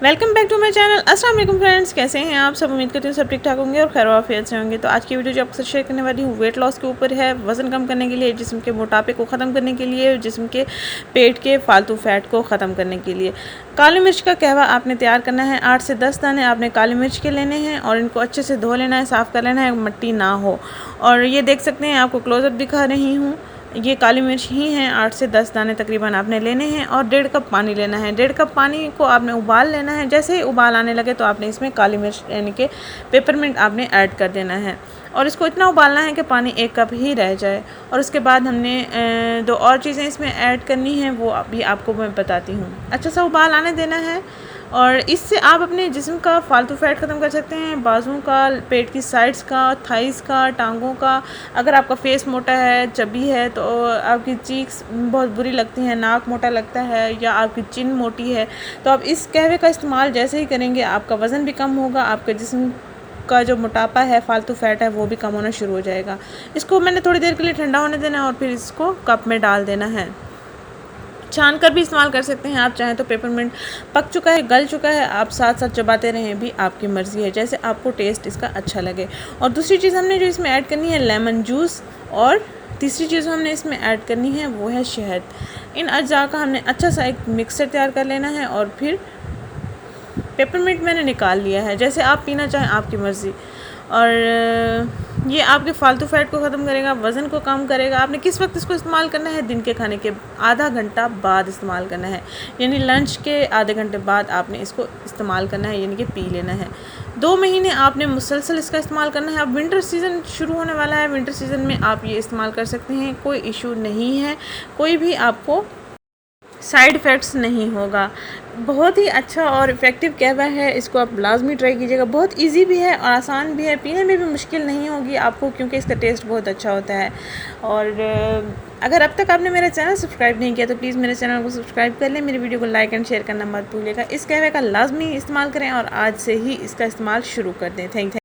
Welcome back to my channel. अस्सलाम वालेकुम friends, कैसे हैं आप सब। उम्मीद करती हूँ सब ठीक ठाक होंगे और खैर आफियत से होंगे। तो आज की वीडियो जो आपके साथ शेयर करने वाली हूँ वेट लॉस के ऊपर है। वज़न कम करने के लिए, जिस्म के मोटापे को ख़त्म करने के लिए, जिस्म के पेट के फालतू फ़ैट को ख़त्म करने के लिए। काली मिर्च का कहवा आपने तैयार करना है। 8 से 10 दाने आपने काली मिर्च के लेने हैं और इनको अच्छे से धो लेना है, साफ़ कर लेना है, मिट्टी ना हो। और ये देख सकते हैं, आपको क्लोज़अप दिखा रही हूँ, ये काली मिर्च ही हैं। 8 से 10 दाने तकरीबन आपने लेने हैं और 1.5 कप पानी लेना है। 1.5 कप पानी को आपने उबाल लेना है। जैसे ही उबाल आने लगे तो आपने इसमें काली मिर्च यानी कि पेपरमिंट आपने ऐड कर देना है और इसको इतना उबालना है कि पानी 1 कप ही रह जाए। और उसके बाद हमने 2 और चीज़ें इसमें ऐड करनी हैं, वो अभी आपको मैं बताती हूँ। अच्छा सा उबाल आने देना है और इससे आप अपने जिस्म का फालतू फ़ैट ख़त्म कर सकते हैं, बाजुओं का, पेट की साइड्स का, थाइस का, टांगों का। अगर आपका फेस मोटा है, चबी है, तो आपकी चीक्स बहुत बुरी लगती हैं, नाक मोटा लगता है या आपकी चिन मोटी है, तो आप इस कहवे का इस्तेमाल जैसे ही करेंगे आपका वज़न भी कम होगा, आपके जिस्म का जो मोटापा है, फालतू फ़ैट है, वो भी कम होना शुरू हो जाएगा। इसको मैंने थोड़ी देर के लिए ठंडा होने देना है और फिर इसको कप में डाल देना है। छान कर भी इस्तेमाल कर सकते हैं आप चाहें तो। पेपरमिंट पक चुका है, गल चुका है, आप साथ साथ चबाते रहें भी आपकी मर्ज़ी है, जैसे आपको टेस्ट इसका अच्छा लगे। और दूसरी चीज़ हमने जो इसमें ऐड करनी है लेमन जूस, और तीसरी चीज़ हमने इसमें ऐड करनी है वो है शहद। इन अज्जा का हमने अच्छा सा एक मिक्सचर तैयार कर लेना है और फिर पेपरमिंट मैंने निकाल लिया है, जैसे आप पीना चाहें आपकी मर्ज़ी। और ये आपके फालतू फ़ैट को ख़त्म करेगा, वज़न को कम करेगा। आपने किस वक्त इसको इस्तेमाल करना है? दिन के खाने के आधा घंटा बाद इस्तेमाल करना है, यानी लंच के आधे घंटे बाद आपने इसको इस्तेमाल करना है, यानी कि पी लेना है। 2 महीने आपने मुसलसल इसका इस्तेमाल करना है। अब विंटर सीज़न शुरू होने वाला है, विंटर सीज़न में आप ये इस्तेमाल कर सकते हैं, कोई इशू नहीं है, कोई भी आपको साइड इफ़ेक्ट्स नहीं होगा। बहुत ही अच्छा और इफ़ेक्टिव कहवा है, इसको आप लाजमी ट्राई कीजिएगा। बहुत इजी भी है और आसान भी है, पीने में भी मुश्किल नहीं होगी आपको, क्योंकि इसका टेस्ट बहुत अच्छा होता है। और अगर अब तक आपने मेरा चैनल सब्सक्राइब नहीं किया तो प्लीज़ मेरे चैनल को सब्सक्राइब कर लें, मेरी वीडियो को लाइक एंड शेयर करना मत भूलिएगा। इस कहवे का लाजमी इस्तेमाल करें और आज से ही इसका इस्तेमाल शुरू कर दें। Thank you.